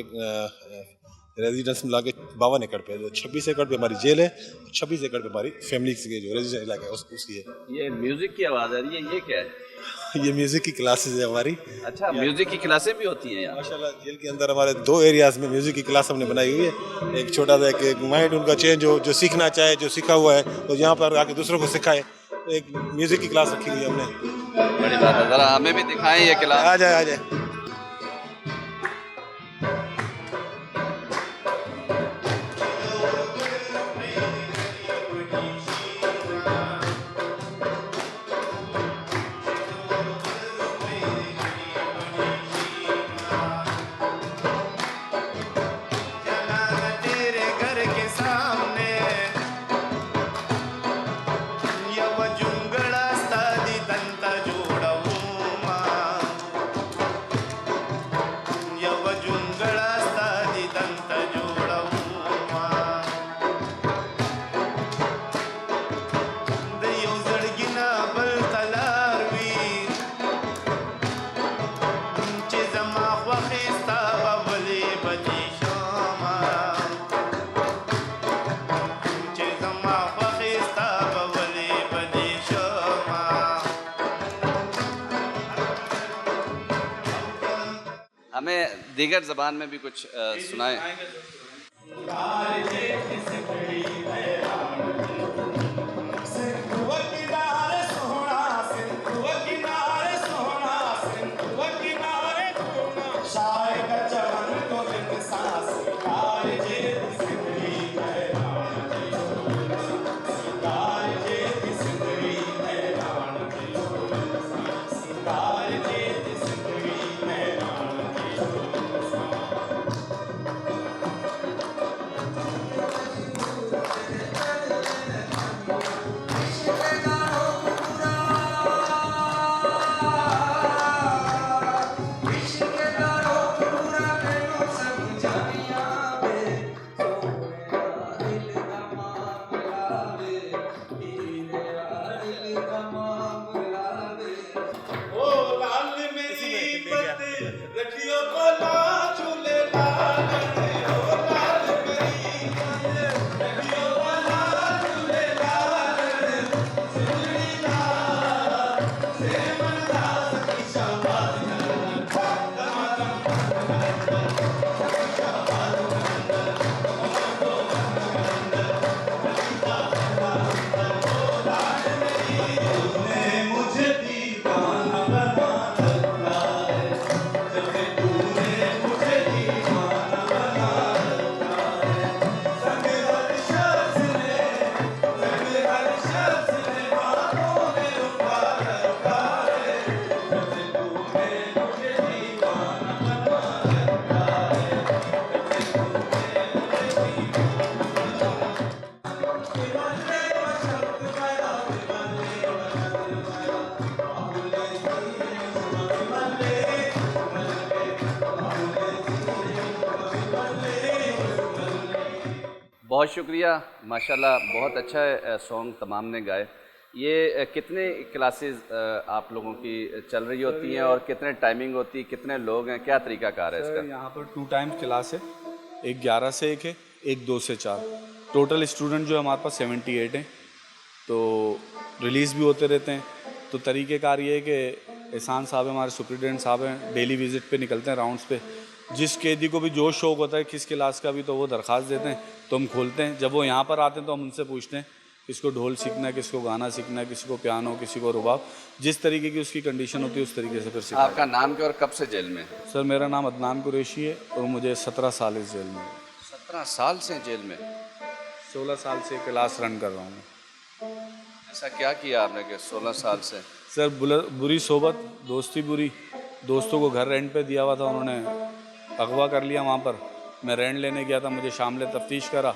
रेजिडेंस मिला के 52 एकड़ पे है। 26 एकड़ पे हमारी जेल है, 26 एकड़ पे हमारी फैमिली की जो रेजिडेंस इलाका है उसकी है। ये म्यूज़िक की आवाज़ आ रही है, ये क्या है? ये म्यूज़िक की क्लासेस है हमारी। अच्छा, म्यूज़िक की क्लासें भी होती हैं यहाँ? माशाल्लाह जेल के अंदर हमारे 2 एरियाज़ में म्यूज़िक की क्लास हमने बनाई हुई है। एक छोटा सा एक माइंड उनका चेंज हो, जो सीखना चाहे, जो सीखा हुआ है तो यहाँ पर आके दूसरों को सिखाए, तो एक म्यूज़िक की क्लास रखी हुई है हमने। बड़ी बात है, ज़रा हमें भी दिखाएं ये क्लास। आ जाए। हमें दीगर ज़बान में भी कुछ सुनाएं। बहुत शुक्रिया, माशाल्लाह बहुत अच्छा सॉन्ग तमाम ने गाए। ये कितने क्लासेस आप लोगों की चल रही होती हैं और कितने टाइमिंग होती है, कितने लोग हैं, क्या तरीका कार है इसका? यहाँ पर 2 टाइम्स क्लास है, एक 11 से 1 है, एक 2 से 4। टोटल स्टूडेंट जो है हमारे पास 78 हैं, तो रिलीज़ भी होते रहते हैं। तो तरीक़ेकार ये है कि एहसान साहब हमारे सुप्रिटेंडेंट साहब हैं, डेली विज़िट पे निकलते हैं, राउंड्स पे। जिस कैदी को भी जो शौक़ होता है किस क्लास का भी, तो वो दरख्वास्त देते हैं तो हम खोलते हैं। जब वो यहाँ पर आते हैं तो हम उनसे पूछते हैं किसको ढोल सीखना है, किसको गाना सीखना है, किसी को पियानो, किसी को रुबाब, जिस तरीके की उसकी कंडीशन होती है उस तरीके से फिर सीखते हैं। आपका नाम क्या और कब से जेल में? सर मेरा नाम अदनान कुरैशी है और मुझे 17 साल इस जेल में। 17 साल से जेल में? 16 साल से क्लास रन कर रहा हूँ मैं। ऐसा क्या किया आपने कि 16 साल से? सर बुरी सोबत, दोस्ती बुरी, दोस्तों को घर रेंट पे दिया हुआ था, उन्होंने अगवा कर लिया वहाँ पर। मैं रेंट लेने गया था, मुझे शामले तफ्तीश करा,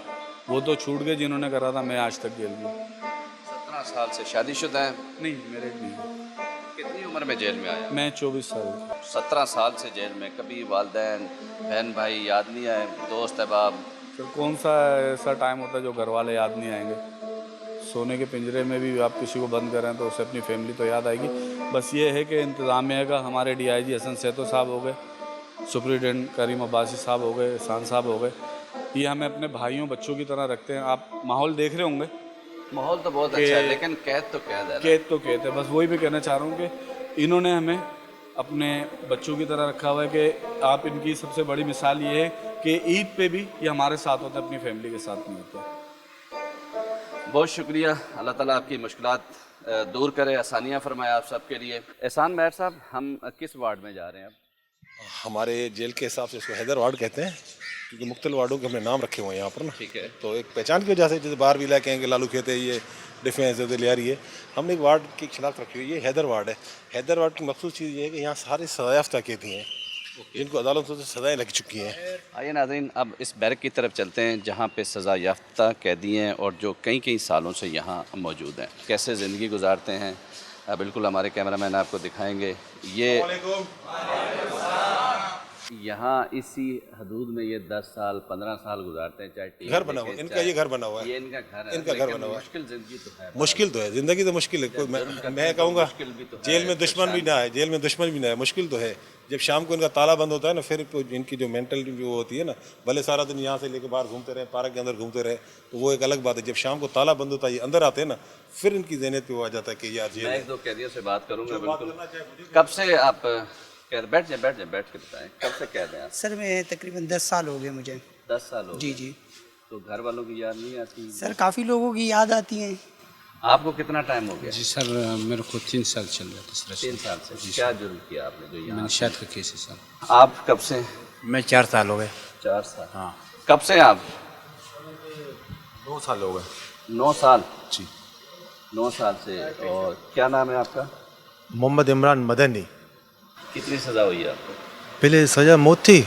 वो तो छूट गए जिन्होंने करा था, मैं आज तक जेल में। 17 साल से शादीशुदा हैं? नहीं, मेरिड नहीं। कितनी उम्र में जेल में आया? मैं 24 साल। 17 साल से जेल में, कभी वालिदैन बहन भाई याद नहीं आए, दोस्त अहबाब? सर कौन सा ऐसा टाइम होता है जो घर वाले याद नहीं आएंगे? सोने के पिंजरे में भी आप किसी को बंद करें तो उसे अपनी फैमिली तो याद आएगी। बस ये है कि इंतज़ामिया का हमारे DIG हसन सेतो साहब हो गए, सुप्रिटेंडेंट करीम अब्बासी साहब हो गए, एहसान साहब हो गए, ये हमें अपने भाइयों बच्चों की तरह रखते हैं। आप माहौल देख रहे होंगे, माहौल तो बहुत अच्छा है, लेकिन कैद तो कैद है। कैद तो कैद है। बस वही भी कहना चाह रहा हूँ कि इन्होंने हमें अपने बच्चों की तरह रखा हुआ है कि आप इनकी सबसे बड़ी मिसाल ये है कि ईद पे भी ये हमारे साथ होते हैं, अपनी फैमिली के साथ नहीं होते। बहुत शुक्रिया, अल्लाह ताला आपकी मुश्किलात दूर करे, आसानियाँ फरमाए आप सबके लिए। एहसान मेहर साहब, हम किस वार्ड में जा रहे हैं अब? हमारे जेल के हिसाब से इसको हैदर वार्ड कहते हैं, क्योंकि मुख्तलिफ वार्डों के हमने नाम रखे हुए हैं यहाँ पर ना। ठीक है। तो एक पहचान की वजह से, जैसे बाहर भी ला कहेंगे लालू खेते, ये डिफेंस लियारी है, हमने एक वार्ड की खिलाफ रखी हुई है, ये हैदर वार्ड है। हैदर वार्ड की मखसूस चीज़ ये है कि यहाँ सारे सजायाफ्ता कैदी हैं जिनको अदालतों से सजाएं लग चुकी हैं। आइए नाज़रीन, अब इस बैरक की तरफ चलते हैं जहाँ पे सज़ा याफ्ता कैदी हैं और जो कई सालों से यहाँ मौजूद हैं, कैसे ज़िंदगी गुजारते हैं। बिल्कुल हमारे कैमरामैन आपको दिखाएंगे। ये यहाँ इसी हदूद में ये 10 साल 15 साल गुजारते हैं, चाहे घर बना हुआ है इनका, ये घर बना हुआ है, ये इनका घर है, इनका घर बना हुआ है। मुश्किल ज़िंदगी तो है, मुश्किल तो है, ज़िंदगी तो मुश्किल है। मैं कहूँगा जेल में दुश्मन भी ना है, जेल में दुश्मन भी ना है, मुश्किल तो है। जब शाम को इनका ताला बंद होता है ना, फिर इनकी जो मेंटल वो होती है ना, भले सारा दिन यहाँ से लेके बाहर घूमते रहे, पार्क के अंदर घूमते रहे, तो वो एक अलग बात है। जब शाम को ताला बंद होता है, ये अंदर आते हैं ना, फिर इनकी ज़हनियत पे वो आ जाता है कि यार जेल। मैं 1-2 कैदियों से बात करूँगा। बिल्कुल, कब से आप बैठ के बताएं, कब से कैद हैं आप? सर मैं तकरीबन 10 साल हो गए मुझे। 10 साल हो गए? जी। तो घर वालों की याद नहीं आती? सर काफ़ी लोगों की याद आती है। आपको कितना टाइम हो गया? जी सर, मेरे को 3 साल चल रहा था। 3 साल से? क्या जुर्म किया आपने जो यहाँ? मैंने शायद का केस है सर। आप कब से? मैं 4 साल हो गए। 4 साल? हाँ। कब से आप? 9 साल हो गए। 9 साल? जी। 9 साल से। और क्या नाम है आपका? मोहम्मद इमरान मदनी। कितनी सज़ा हुई है आपको? पहले सज़ा मौत थी,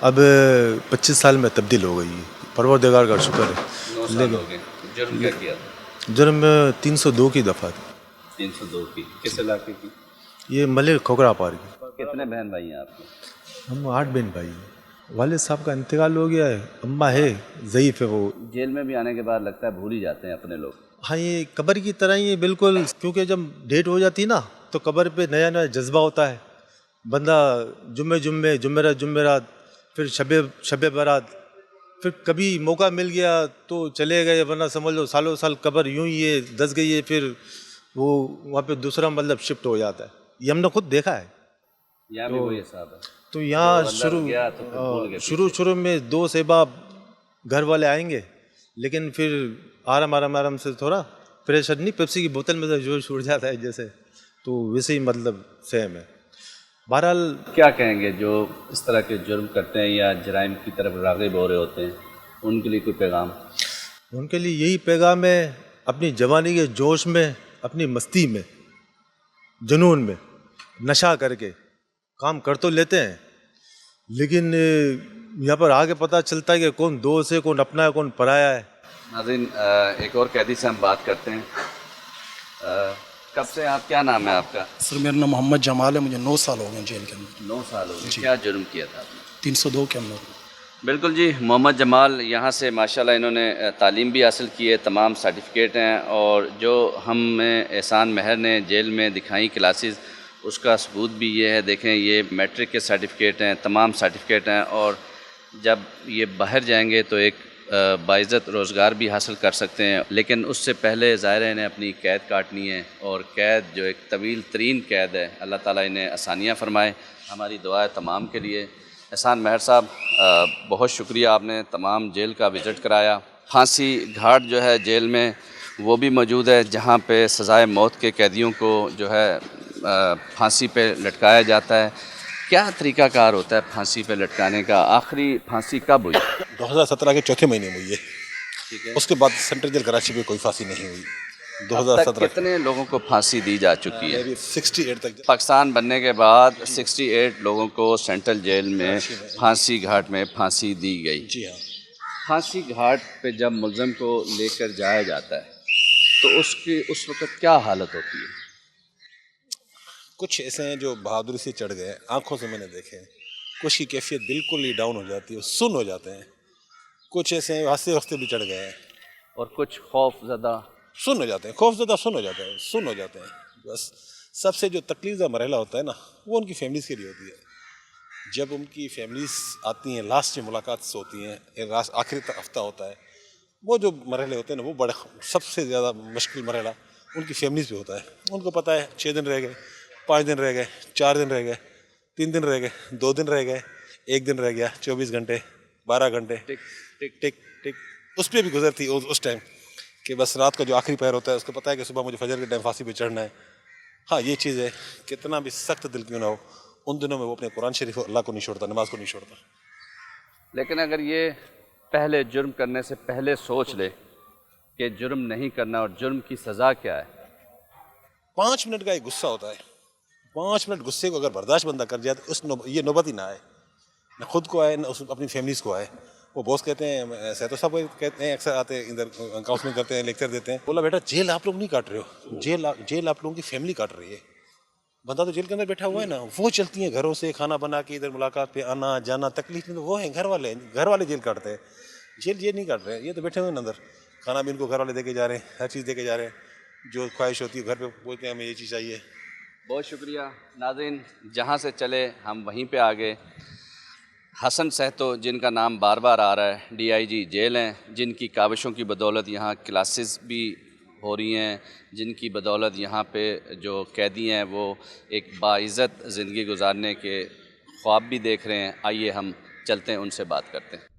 अब 25 साल में तब्दील हो गई। परवरदिगार का शुक्र है। 9 साल हो गए। जुर्म क्या किया था? जुर्म 302 की दफ़ा थी। 302 की? किस इलाके की? ये मलिक खोखरा पार की। कितने बहन भाई हैं आपके? हम 8 बहन भाई हैं। वालिद साहब का इंतकाल हो गया है, अम्मा है, ज़ईफ़ है वो। जेल में भी आने के बाद लगता है भूल ही जाते हैं अपने लोग। हाँ, ये कब्र की तरह ही है बिल्कुल, क्योंकि जब डेट हो जाती ना तो कब्र पे नया नया जज्बा होता है। बंदा जुम्मेरात, फिर शबे बारात, फिर कभी मौका मिल गया तो चले गए, वरना समझ लो सालों साल कब्र यूं ही है, दस गई है, फिर वो वहाँ पे दूसरा मतलब शिफ्ट हो जाता है। ये हमने खुद देखा है। यहाँ भी वही हिसाब है। तो यहाँ शुरू में 2 सहबाब घर वाले आएंगे, लेकिन फिर आराम से थोड़ा प्रेशर नहीं, पेप्सी की बोतल में जोर छूट जाता है जैसे, तो वैसे ही मतलब सेम है। बहरहाल क्या कहेंगे जो इस तरह के जुर्म करते हैं या जराइम की तरफ राग़िब हो रहे होते हैं, उनके लिए कोई पैगाम? उनके लिए यही पैगाम है, अपनी जवानी के जोश में, अपनी मस्ती में, जुनून में नशा करके काम कर तो लेते हैं, लेकिन यहाँ पर आगे पता चलता है कि कौन दोस्त है, कौन अपना है, कौन पराया है। नाज़रीन, एक और कैदी से हम बात करते हैं। कब से आप, क्या नाम है आपका? सर मेरा नाम मोहम्मद जमाल है, मुझे 9 साल हो गए जेल के अंदर। 9 साल हो गए। क्या जुर्म किया था आपने? 302 के अंदर। बिल्कुल जी, मोहम्मद जमाल यहाँ से माशाल्लाह इन्होंने तालीम भी हासिल की है, तमाम सर्टिफिकेट हैं, और जो हमें एहसान मेहर ने जेल में दिखाई क्लासेस, उसका सबूत भी ये है। देखें, ये मैट्रिक के सर्टिफिकेट हैं, तमाम सर्टिफिकेट हैं, और जब ये बाहर जाएंगे तो एक बाइज़्ज़त रोज़गार भी हासिल कर सकते हैं। लेकिन उससे पहले ज़ाहिर है इन्हें अपनी कैद काटनी है, और कैद जो एक तवील तरीन कैद है, अल्लाह ताला इन्हें आसानियाँ फ़रमाए। हमारी दुआ है तमाम के लिए। एहसान मेहर साहब, बहुत शुक्रिया, आपने तमाम जेल का विज़िट कराया। फांसी घाट जो है जेल में वो भी मौजूद है, जहाँ पे सज़ाए मौत के कैदियों को जो है फांसी पे लटकाया जाता है। क्या तरीक़ाकार होता है फांसी पे लटकाने का? आखिरी फांसी कब हुई? 2017 के चौथे महीने में हुई है। ठीक है। उसके बाद सेंट्रल जेल कराची में कोई फांसी नहीं हुई। अब तक कितने लोगों को फांसी दी जा चुकी है? 68 तक। पाकिस्तान बनने के बाद 68 लोगों को सेंट्रल जेल में फांसी घाट में फांसी दी गई। जी हाँ। फांसी घाट पे जब मुलज़म को लेकर जाया जाता है तो उसकी उस वक़्त क्या हालत होती है? कुछ ऐसे हैं जो बहादुरी से चढ़ गए, आंखों से मैंने देखे हैं। कुछ की कैफियत बिल्कुल ही डाउन हो जाती है, सुन हो जाते हैं। कुछ ऐसे हैं हंसते हंसते भी चढ़ गए हैं, और कुछ खौफज़दा सुन हो जाते हैं। खौफज़दा सुन हो जाते हैं, सुन हो जाते हैं। बस सबसे जो तकलीफ़ मरहला होता है ना, वो उनकी फैमिलीज़ के लिए होती है। जब उनकी फैमिलीज़ आती हैं, लास्ट में मुलाकात से होती हैं, आखिरी हफ्ता होता है, वो जो मरहले होते हैं ना, वो बड़े सबसे ज़्यादा मुश्किल मरहला उनकी फैमिलीज़ पे होता है। उनको पता है 6 दिन रह गए, 5 दिन रह गए, 4 दिन रह गए, 3 दिन रह गए, 2 दिन रह गए, 1 दिन रह गया, 24 घंटे, 12 घंटे, टिक टिक टिक टिक उस पर भी गुजरती उस टाइम कि बस रात का जो आखिरी पैर होता है उसको पता है कि सुबह मुझे फजर के टाइम फांसी पे चढ़ना है। हाँ, ये चीज़ है, कितना भी सख्त दिल क्यों ना हो, उन दिनों में वो अपने कुरान शरीफ अल्लाह को नहीं छोड़ता, नमाज को नहीं छोड़ता। लेकिन अगर ये पहले जुर्म करने से पहले सोच ले कि जुर्म नहीं करना और जुर्म की सज़ा क्या है, 5 मिनट का एक गुस्सा होता है, 5 मिनट गुस्से को अगर बर्दाश्त बंदा कर जाए तो ये नौबत ही ना आए, न खुद को आए न अपनी फैमिलीज़ को आए। वो बॉस कहते हैं, सहतो साहब कहते हैं, अक्सर आते हैं इधर काउंसलिंग करते हैं, लेक्चर देते हैं, बोला बेटा जेल आप लोग नहीं काट रहे हो, जेल आप लोगों की फैमिली काट रही है। बंदा तो जेल के अंदर बैठा हुआ है ना, वो चलती हैं घरों से खाना बना के इधर मुलाकात पे आना जाना, तकलीफ में तो वो है घर वाले जेल काटते हैं, जेल नहीं काट रहे हैं। ये तो बैठे हुए हैं अंदर, खाना भी इनको घर वाले दे के जा रहे हैं, हर चीज़ दे के जा रहे हैं, जो ख्वाहिश होती है घर पे बोलते हैं हमें ये चीज़ चाहिए। बहुत शुक्रिया नाज़रीन, जहाँ से चले हम वहीं पे आ गए। हसन सहतो जिनका नाम बार बार आ रहा है, DIG जेल हैं, जिनकी काविशों की बदौलत यहाँ क्लासेस भी हो रही हैं, जिनकी बदौलत यहाँ पे जो कैदी हैं वो एक बाइज़्ज़त ज़िंदगी गुजारने के ख्वाब भी देख रहे हैं। आइए हम चलते हैं, उनसे बात करते हैं।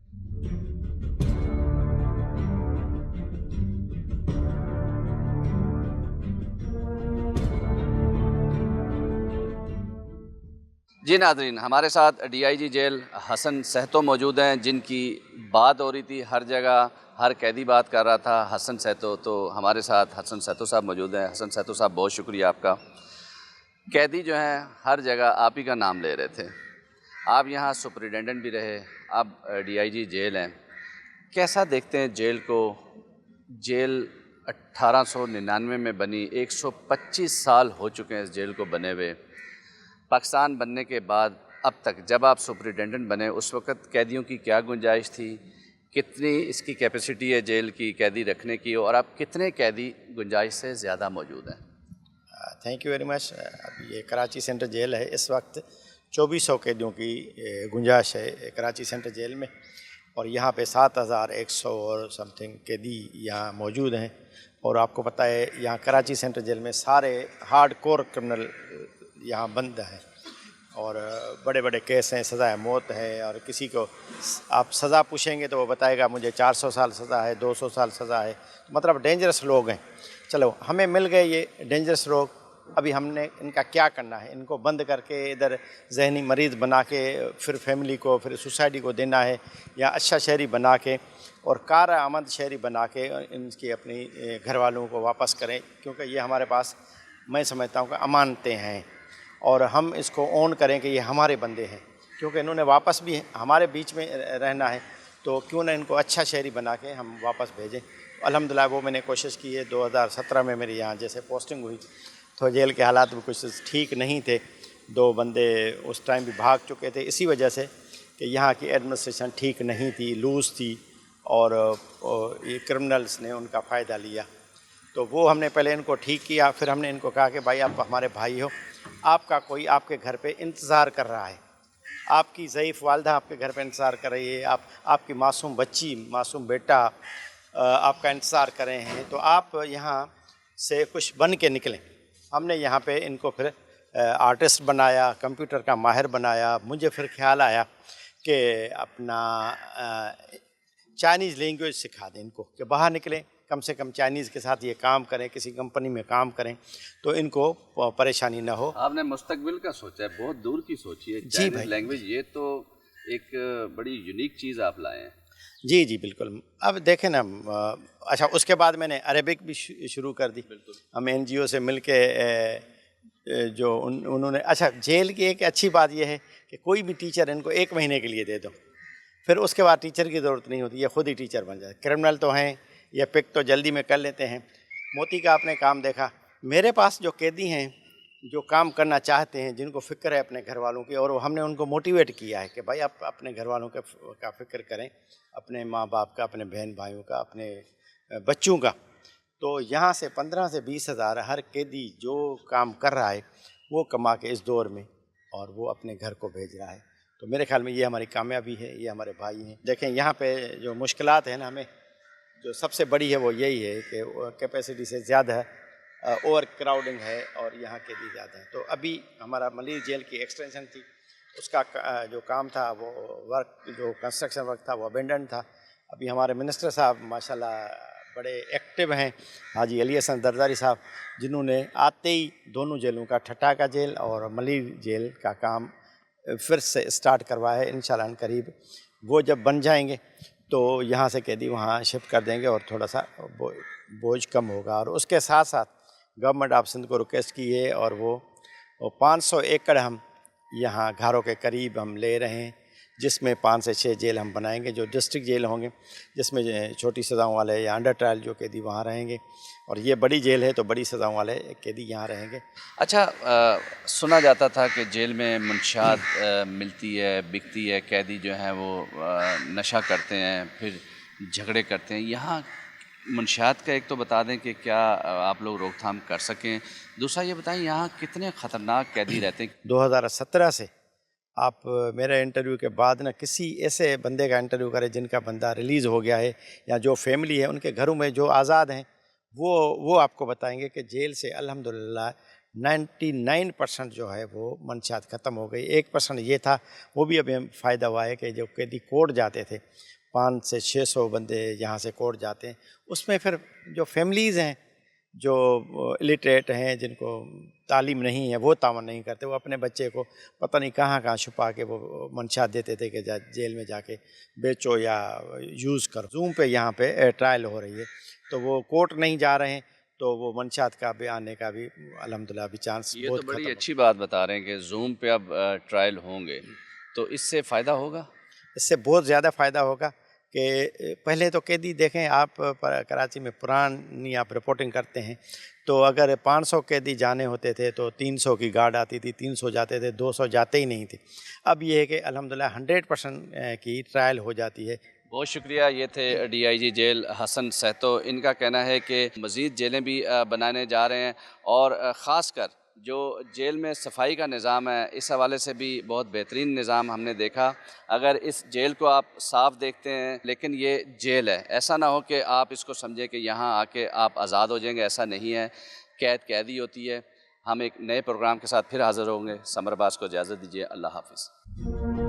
जी नाज़रीन, हमारे साथ DIG जेल हसन सहतो मौजूद हैं, जिनकी बात हो रही थी, हर जगह हर कैदी बात कर रहा था हसन सहतो, तो हमारे साथ हसन सहतो साहब मौजूद हैं। हसन सहतो साहब, बहुत शुक्रिया आपका। कैदी जो हैं हर जगह आप ही का नाम ले रहे थे, आप यहाँ सुपरिटेंडेंट भी रहे, अब DIG जेल हैं। कैसा देखते हैं जेल को? जेल 1899 में बनी, 125 साल हो चुके हैं इस जेल को बने हुए। पाकिस्तान बनने के बाद अब तक जब आप सुपरिटेंडेंट बने उस वक़्त कैदियों की क्या गुंजाइश थी, कितनी इसकी कैपेसिटी है जेल की कैदी रखने की, और अब कितने कैदी गुंजाइश से ज़्यादा मौजूद हैं? Thank you very much. अब ये कराची सेंट्रल जेल है, इस वक्त 2400 कैदियों की गुंजाइश है कराची सेंट्रल जेल में, और यहाँ पे 7100 और समथिंग कैदी यहाँ मौजूद हैं। और आपको पता है यहाँ कराची सेंट्रल जेल में सारे हार्ड कोर क्रिमिनल यहाँ बंद हैं, और बड़े बड़े केस हैं, सज़ा मौत है, और किसी को आप सज़ा पूछेंगे तो वो बताएगा मुझे 400 साल सज़ा है, 200 साल सज़ा है। मतलब डेंजरस लोग हैं। चलो हमें मिल गए ये डेंजरस लोग, अभी हमने इनका क्या करना है? इनको बंद करके इधर जहनी मरीज़ बना के फिर फैमिली को, फिर सोसाइटी को देना है, या अच्छा शहरी बना के और कारआमद शहरी बना के इनकी अपनी घर वालों को वापस करें, क्योंकि ये हमारे पास, मैं समझता हूँ कि अमानतें हैं, और हम इसको ऑन करें कि ये हमारे बंदे हैं, क्योंकि इन्होंने वापस भी हमारे बीच में रहना है, तो क्यों ना इनको अच्छा शहरी बना के हम वापस भेजें। अल्हम्दुलिल्लाह वो मैंने कोशिश की है। 2017 में मेरी यहाँ जैसे पोस्टिंग हुई तो जेल के हालात भी कुछ ठीक नहीं थे, 2 बंदे उस टाइम भी भाग चुके थे, इसी वजह से कि यहाँ की एडमिनिस्ट्रेशन ठीक नहीं थी, लूज़ थी, और ये क्रिमिनल्स ने उनका फ़ायदा लिया। तो वो हमने पहले इनको ठीक किया, फिर हमने इनको कहा कि भाई आप हमारे भाई हो, आपका कोई आपके घर पे इंतज़ार कर रहा है, आपकी ज़ईफ़ वालदा आपके घर पे इंतज़ार कर रही है, आपकी मासूम बच्ची, मासूम बेटा आपका इंतज़ार कर रहे हैं, तो आप यहाँ से कुछ बन के निकलें। हमने यहाँ पे इनको फिर आर्टिस्ट बनाया, कंप्यूटर का माहिर बनाया। मुझे फिर ख्याल आया कि अपना चाइनीज़ लैंग्वेज सिखा दें इनको, कि बाहर निकलें, कम से कम चाइनीज़ के साथ ये काम करें, किसी कंपनी में काम करें, तो इनको परेशानी ना हो। आपने मुस्तकबिल का सोचा है, बहुत दूर की सोची है। जी भाई, लैंग्वेज ये तो एक बड़ी यूनिक चीज़ आप लाए हैं। जी जी बिल्कुल। अब देखें ना, अच्छा उसके बाद मैंने अरेबिक भी शुरू कर दी। हम NGO से मिल के जो उन्होंने, अच्छा जेल की एक अच्छी बात यह है कि कोई भी टीचर इनको 1 महीने के लिए दे दो, फिर उसके बाद टीचर की ज़रूरत नहीं होती, ये खुद ही टीचर बन जाए। क्रिमिनल तो हैं, ये पिक तो जल्दी में कर लेते हैं। मोती का आपने काम देखा। मेरे पास जो कैदी हैं जो काम करना चाहते हैं, जिनको फ़िक्र है अपने घर वालों की, और हमने उनको मोटिवेट किया है कि भाई आप अपने घर वालों का फ़िक्र करें, अपने माँ बाप का, अपने बहन भाइयों का, अपने बच्चों का। तो यहाँ से 15 से 20 हज़ार हर कैदी जो काम कर रहा है वो कमा के इस दौर में और वो अपने घर को भेज रहा है। तो मेरे ख्याल में ये हमारी कामयाबी है, ये हमारे भाई हैं। देखें यहाँ पे जो मुश्किलात है ना, हमें जो सबसे बड़ी है वो यही है कि कैपेसिटी से ज़्यादा है, ओवर क्राउडिंग है और यहाँ के भी ज़्यादा है। तो अभी हमारा मलिर जेल की एक्सटेंशन थी, उसका जो काम था वो जो कंस्ट्रक्शन वर्क था वो अबेंडन था। अभी हमारे मिनिस्टर साहब माशाल्लाह बड़े एक्टिव हैं, हाजी अली हसन दरदारी साहब, जिन्होंने आते ही दोनों जेलों का, ठट्टा का जेल और मलिर जेल का काम फिर से स्टार्ट करवाया है। इंशाल्लाह करीब वो जब बन जाएंगे तो यहाँ से कैदी वहाँ शिफ्ट कर देंगे और थोड़ा सा बोझ कम होगा। और उसके साथ साथ गवर्नमेंट ऑफ सिंध को रिक्वेस्ट की है और वो 500 एकड़ हम यहाँ घरों के करीब हम ले रहे हैं, जिसमें 5 से 6 जेल हम बनाएंगे जो डिस्ट्रिक्ट जेल होंगे, जिसमें छोटी सज़ाओं वाले या अंडर ट्रायल जो कैदी वहाँ रहेंगे, और ये बड़ी जेल है तो बड़ी सज़ाओं वाले कैदी यहाँ रहेंगे। अच्छा, सुना जाता था कि जेल में मुंशियात मिलती है, बिकती है, कैदी जो हैं वो नशा करते हैं, फिर झगड़े करते हैं। यहाँ मुंशियात का एक तो बता दें कि क्या आप लोग रोकथाम कर सकें, दूसरा ये बताएं यहाँ कितने ख़तरनाक कैदी रहते हैं। 2017 से आप मेरे इंटरव्यू के बाद ना किसी ऐसे बंदे का इंटरव्यू करें जिनका बंदा रिलीज़ हो गया है या जो फैमिली है उनके घरों में जो आज़ाद हैं, वो आपको बताएंगे कि जेल से अल्हम्दुलिल्लाह 99% जो है वो मंशियात ख़त्म हो गई। 1% ये था, वो भी अभी फ़ायदा हुआ है कि जो कैदी कोर्ट जाते थे, 500 से 600 बंदे यहाँ से कोर्ट जाते हैं, उसमें फिर जो फैमिलीज़ हैं जो इलिटरेट हैं, जिनको तालीम नहीं है, वो तावन नहीं करते, वो अपने बच्चे को पता नहीं कहाँ छुपा के वो मंशियात देते थे कि जेल में जाके बेचो या यूज़ करो। जूम पे यहाँ पे ट्रायल हो रही है, तो वो कोर्ट नहीं जा रहे हैं, तो वो मंशियात का भी आने का भी अल्हम्दुलिल्लाह अभी चांस ये बहुत तो बड़ी खत्म अच्छी बात बता रहे हैं कि जूम पे अब ट्रायल होंगे, तो इससे फ़ायदा होगा। इससे बहुत ज़्यादा फ़ायदा होगा कि पहले तो कैदी देखें आप, कराची में पुरानी आप रिपोर्टिंग करते हैं तो अगर 500 कैदी जाने होते थे तो 300 की गार्ड आती थी, 300 जाते थे, 200 जाते ही नहीं थे। अब ये है कि अल्हम्दुलिल्लाह 100% की ट्रायल हो जाती है। बहुत शुक्रिया। ये थे DIG जेल हसन सहतो। इनका कहना है कि मज़ीद जेलें भी बनाने जा रहे हैं और ख़ास कर जो जेल में सफाई का निज़ाम है, इस हवाले से भी बहुत बेहतरीन निज़ाम हमने देखा। अगर इस जेल को आप साफ़ देखते हैं, लेकिन ये जेल है, ऐसा ना हो कि आप इसको समझें कि यहाँ आके आप आज़ाद हो जाएंगे, ऐसा नहीं है। कैदी होती है। हम एक नए प्रोग्राम के साथ फिर हाज़िर होंगे। समर अब्बास को इजाज़त दीजिए। अल्लाह हाफ़िज़।